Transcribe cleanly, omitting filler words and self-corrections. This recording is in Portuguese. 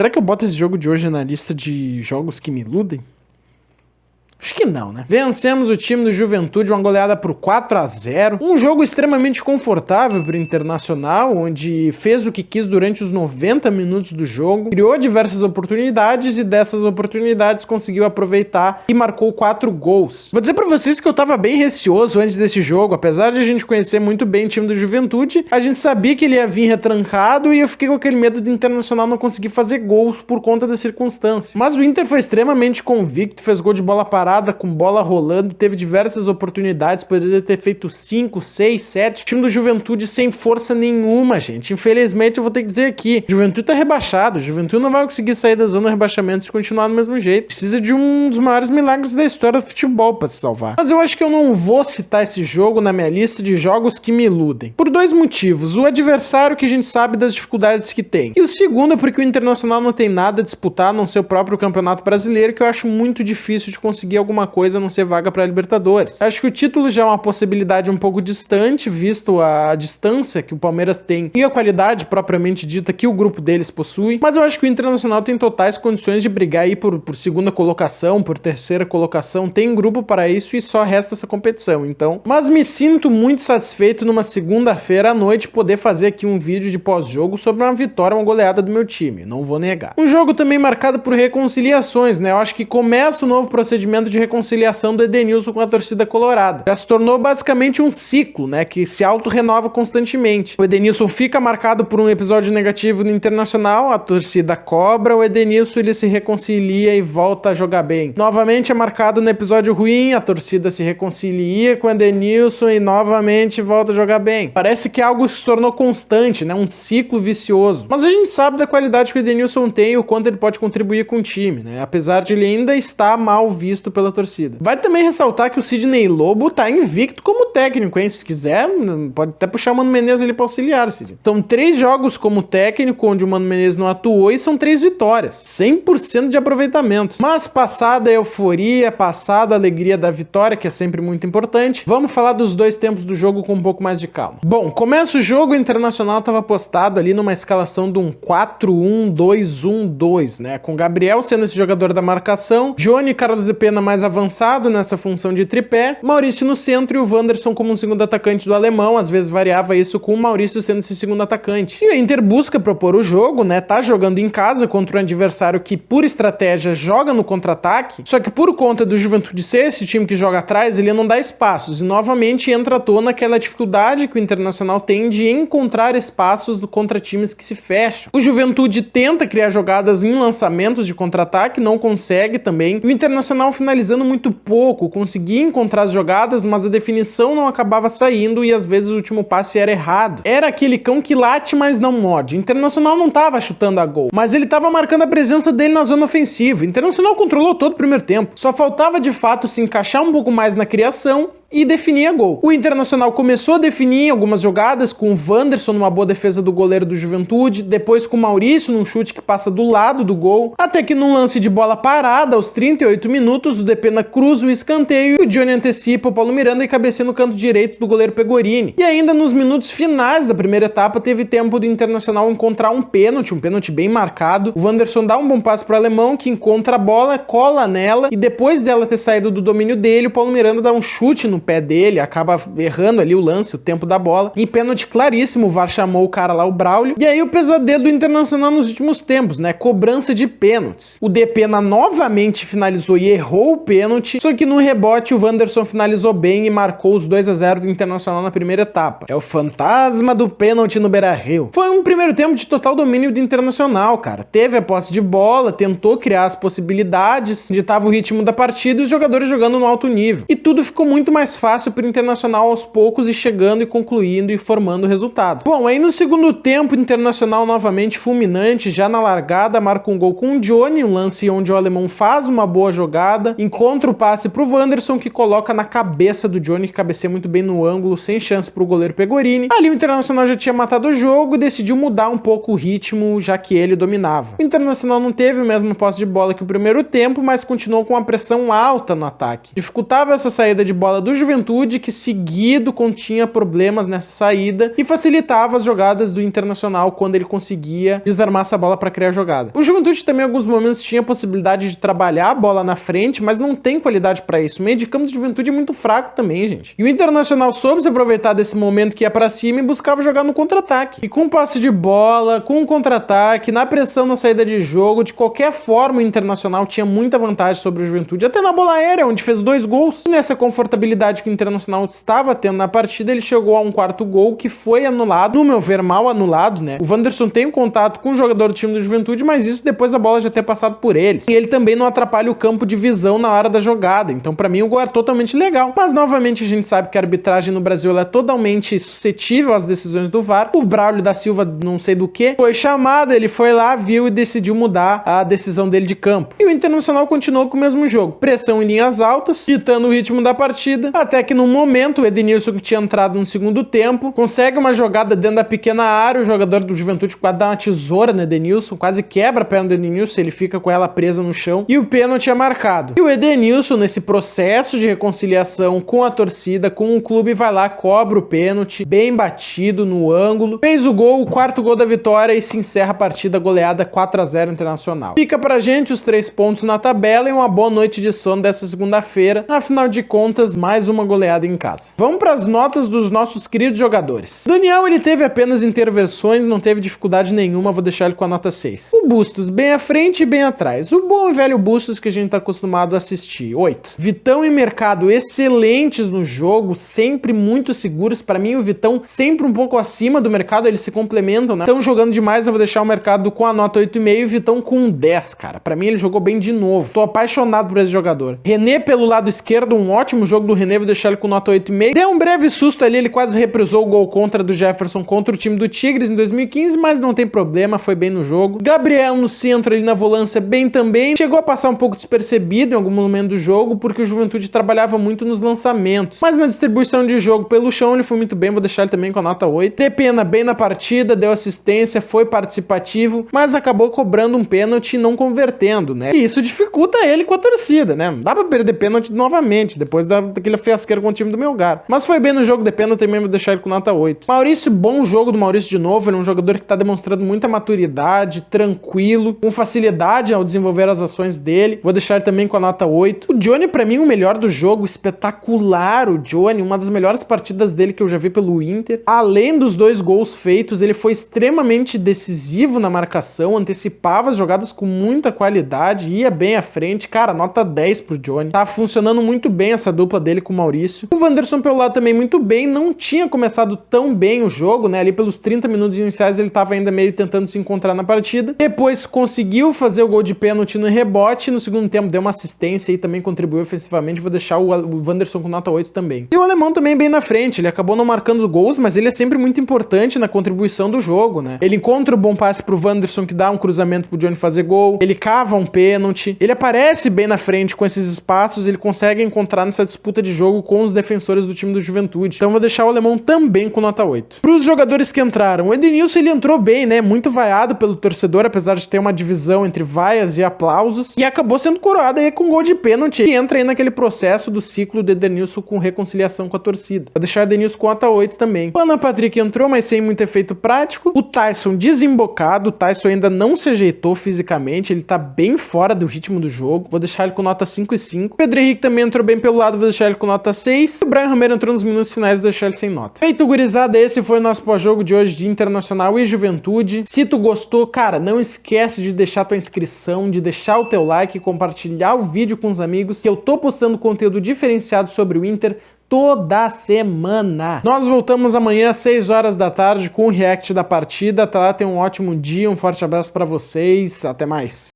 Será que eu boto esse jogo de hoje na lista de jogos que me iludem? Acho que não, né? Vencemos o time do Juventude, uma goleada por 4-0. Um jogo extremamente confortável para o Internacional, onde fez o que quis durante os 90 minutos do jogo, criou diversas oportunidades e dessas oportunidades conseguiu aproveitar e marcou 4 gols. Vou dizer para vocês que eu tava bem receoso antes desse jogo, apesar de a gente conhecer muito bem o time do Juventude, a gente sabia que ele ia vir retrancado e eu fiquei com aquele medo do Internacional não conseguir fazer gols por conta da circunstância. Mas o Inter foi extremamente convicto, fez gol de bola parada, com bola rolando, teve diversas oportunidades, poderia ter feito 5, 6, 7. O time do Juventude sem força nenhuma, gente. Infelizmente, eu vou ter que dizer aqui, o Juventude tá rebaixado, o Juventude não vai conseguir sair da zona de rebaixamento se continuar do mesmo jeito. Precisa de um dos maiores milagres da história do futebol para se salvar. Mas eu acho que eu não vou citar esse jogo na minha lista de jogos que me iludem. Por 2 motivos. O adversário, que a gente sabe das dificuldades que tem. E o segundo é porque o Internacional não tem nada a disputar, a não ser o próprio Campeonato Brasileiro, que eu acho muito difícil de conseguir alguma coisa a não ser vaga para Libertadores. Acho que o título já é uma possibilidade um pouco distante, visto a distância que o Palmeiras tem e a qualidade propriamente dita que o grupo deles possui, mas eu acho que o Internacional tem totais condições de brigar aí por segunda colocação, por terceira colocação, tem grupo para isso e só resta essa competição, então. Mas me sinto muito satisfeito numa segunda-feira à noite poder fazer aqui um vídeo de pós-jogo sobre uma vitória, uma goleada do meu time, não vou negar. Um jogo também marcado por reconciliações, né? Eu acho que começa o novo procedimento de reconciliação do Edenilson com a torcida colorada. Já se tornou basicamente um ciclo, né, que se auto-renova constantemente. O Edenilson fica marcado por um episódio negativo no Internacional, a torcida cobra, o Edenilson ele se reconcilia e volta a jogar bem. Novamente é marcado no episódio ruim, a torcida se reconcilia com o Edenilson e novamente volta a jogar bem. Parece que é algo que se tornou constante, né, um ciclo vicioso. Mas a gente sabe da qualidade que o Edenilson tem e o quanto ele pode contribuir com o time, né, apesar de ele ainda estar mal visto pela torcida. Vai também ressaltar que o Sidney Lobo tá invicto como técnico, hein? Se quiser, pode até puxar o Mano Menezes ali pra auxiliar, Sidney. São 3 jogos como técnico, onde o Mano Menezes não atuou, e são 3 vitórias. 100% de aproveitamento. Mas passada a euforia, passada a alegria da vitória, que é sempre muito importante, vamos falar dos 2 tempos do jogo com um pouco mais de calma. Bom, começa o jogo, o Internacional tava postado ali numa escalação de um 4-1-2-1-2, né? Com Gabriel sendo esse jogador da marcação, Johnny e Carlos de Pena mais avançado nessa função de tripé, Maurício no centro e o Wanderson como um segundo atacante do alemão, às vezes variava isso com o Maurício sendo esse segundo atacante. E o Inter busca propor o jogo, né, tá jogando em casa contra um adversário que por estratégia joga no contra-ataque, só que por conta do Juventude ser esse time que joga atrás, ele não dá espaços, e novamente entra à tona aquela dificuldade que o Internacional tem de encontrar espaços contra times que se fecham. O Juventude tenta criar jogadas em lançamentos de contra-ataque, não consegue também, e o Internacional finalizando muito pouco, conseguia encontrar as jogadas, mas a definição não acabava saindo e às vezes o último passe era errado. Era aquele cão que late, mas não morde. O Internacional não estava chutando a gol, mas ele estava marcando a presença dele na zona ofensiva. O Internacional controlou todo o primeiro tempo. Só faltava de fato se encaixar um pouco mais na criação e definia gol. O Internacional começou a definir algumas jogadas com o Wanderson numa boa defesa do goleiro do Juventude, depois com o Maurício num chute que passa do lado do gol, até que num lance de bola parada, aos 38 minutos, o Depena cruza o escanteio e o Johnny antecipa o Paulo Miranda e cabeceia no canto direito do goleiro Pegorini. E ainda nos minutos finais da primeira etapa teve tempo do Internacional encontrar um pênalti bem marcado. O Wanderson dá um bom passe pro alemão, que encontra a bola, cola nela e depois dela ter saído do domínio dele, o Paulo Miranda dá um chute no pé dele, acaba errando ali o lance, o tempo da bola. Em pênalti claríssimo, o VAR chamou o cara lá, o Braulio. E aí o pesadelo do Internacional nos últimos tempos, né? Cobrança de pênaltis. O Depena novamente finalizou e errou o pênalti, só que no rebote o Wanderson finalizou bem e marcou os 2-0 do Internacional na primeira etapa. É o fantasma do pênalti no Beira-Rio. Foi um primeiro tempo de total domínio do Internacional, cara. Teve a posse de bola, tentou criar as possibilidades, ditava o ritmo da partida e os jogadores jogando no alto nível. E tudo ficou muito mais fácil para o Internacional aos poucos e chegando e concluindo e formando o resultado. Bom, aí no segundo tempo, o Internacional novamente fulminante, já na largada, marca um gol com o Johnny, um lance onde o alemão faz uma boa jogada, encontra o passe pro Wanderson, que coloca na cabeça do Johnny, que cabeceia muito bem no ângulo, sem chance pro goleiro Pegorini. Ali o Internacional já tinha matado o jogo e decidiu mudar um pouco o ritmo, já que ele dominava. O Internacional não teve o mesmo posse de bola que o primeiro tempo, mas continuou com uma pressão alta no ataque. Dificultava essa saída de bola do Juventude, que seguido continha problemas nessa saída e facilitava as jogadas do Internacional quando ele conseguia desarmar essa bola para criar jogada. O Juventude também em alguns momentos tinha a possibilidade de trabalhar a bola na frente, mas não tem qualidade para isso. O meio de campo do Juventude é muito fraco também, gente. E o Internacional soube se aproveitar desse momento que ia para cima e buscava jogar no contra-ataque. E com passe de bola, com contra-ataque, na pressão na saída de jogo, de qualquer forma o Internacional tinha muita vantagem sobre o Juventude, até na bola aérea, onde fez 2 gols. E nessa confortabilidade que o Internacional estava tendo na partida, ele chegou a um 4º gol que foi anulado, no meu ver, mal anulado, né? O Wanderson tem um contato com o jogador do time do Juventude, mas isso depois da bola já ter passado por eles. E ele também não atrapalha o campo de visão na hora da jogada, então pra mim o gol é totalmente legal. Mas novamente a gente sabe que a arbitragem no Brasil ela é totalmente suscetível às decisões do VAR. O Braulio da Silva, não sei do que, foi chamado, ele foi lá, viu e decidiu mudar a decisão dele de campo. E o Internacional continuou com o mesmo jogo, pressão em linhas altas, ditando o ritmo da partida, até que no momento o Edenilson, que tinha entrado no segundo tempo, consegue uma jogada dentro da pequena área, o jogador do Juventude quase dá uma tesoura no Edenilson, quase quebra a perna do Edenilson, ele fica com ela presa no chão, e o pênalti é marcado. E o Edenilson, nesse processo de reconciliação com a torcida, com o clube, vai lá, cobra o pênalti, bem batido no ângulo, fez o gol, o 4º gol da vitória e se encerra a partida goleada 4-0 Internacional. Fica pra gente os 3 pontos na tabela e uma boa noite de sono dessa segunda-feira, afinal de contas, mais uma goleada em casa. Vamos para as notas dos nossos queridos jogadores. O Daniel, ele teve apenas intervenções, não teve dificuldade nenhuma, vou deixar ele com a nota 6. O Bustos, bem à frente e bem atrás. O bom e velho Bustos que a gente tá acostumado a assistir, 8. Vitão e Mercado, excelentes no jogo, sempre muito seguros. Para mim, o Vitão sempre um pouco acima do Mercado, eles se complementam, né? Estão jogando demais, eu vou deixar o Mercado com a nota 8,5 e o Vitão com 10, cara. Para mim, ele jogou bem de novo. Tô apaixonado por esse jogador. René pelo lado esquerdo, um ótimo jogo do René, vou deixar ele com nota 8,5. Deu um breve susto ali, ele quase reprisou o gol contra do Jefferson contra o time do Tigres em 2015, mas não tem problema, foi bem no jogo. Gabriel no centro, ali na volância, bem também. Chegou a passar um pouco despercebido em algum momento do jogo, porque o Juventude trabalhava muito nos lançamentos. Mas na distribuição de jogo pelo chão, ele foi muito bem, vou deixar ele também com a nota 8. Depena bem na partida, deu assistência, foi participativo, mas acabou cobrando um pênalti e não convertendo, né? E isso dificulta ele com a torcida, né? Não dá pra perder pênalti novamente, depois daquele fiasqueiro com o time do Melgar. Mas foi bem no jogo de pênalti também, vou deixar ele com nota 8. Maurício, bom jogo do Maurício de novo, ele é um jogador que tá demonstrando muita maturidade, tranquilo, com facilidade ao desenvolver as ações dele, vou deixar ele também com a nota 8. O Johnny, pra mim, o melhor do jogo, espetacular o Johnny, uma das melhores partidas dele que eu já vi pelo Inter. Além dos 2 gols feitos, ele foi extremamente decisivo na marcação, antecipava as jogadas com muita qualidade, ia bem à frente, cara, nota 10 pro Johnny. Tá funcionando muito bem essa dupla dele com o Maurício. O Wanderson pelo lado também muito bem, não tinha começado tão bem o jogo, né, ali pelos 30 minutos iniciais ele tava ainda meio tentando se encontrar na partida. Depois conseguiu fazer o gol de pênalti no rebote, no segundo tempo deu uma assistência e também contribuiu ofensivamente, vou deixar o Wanderson com nota 8 também. E o Alemão também bem na frente, ele acabou não marcando gols, mas ele é sempre muito importante na contribuição do jogo, né. Ele encontra o bom passe pro Wanderson, que dá um cruzamento pro Johnny fazer gol, ele cava um pênalti, ele aparece bem na frente com esses espaços, ele consegue encontrar nessa disputa de jogo com os defensores do time do Juventude. Então vou deixar o Alemão também com nota 8. Para os jogadores que entraram, o Edenilson ele entrou bem, né, muito vaiado pelo torcedor, apesar de ter uma divisão entre vaias e aplausos, e acabou sendo coroado aí com gol de pênalti, e entra aí naquele processo do ciclo do Edenilson com reconciliação com a torcida. Vou deixar o Edenilson com nota 8 também. O Alan Patrick entrou, mas sem muito efeito prático. O Tyson desembocado, o Tyson ainda não se ajeitou fisicamente, ele tá bem fora do ritmo do jogo, vou deixar ele com nota 5,5. O Pedro Henrique também entrou bem pelo lado, vou deixar ele com nota 6. O Brian Romero entrou nos minutos finais, vou deixar ele sem nota. Feito, gurizada, esse foi o nosso pós-jogo de hoje de Internacional e Juventude. Se tu gostou, cara, não esquece de deixar tua inscrição, de deixar o teu like, compartilhar o vídeo com os amigos, que eu tô postando conteúdo diferenciado sobre o Inter toda semana. Nós voltamos amanhã às 6 horas da tarde com o react da partida. Até lá, tenham um ótimo dia, um forte abraço pra vocês, até mais.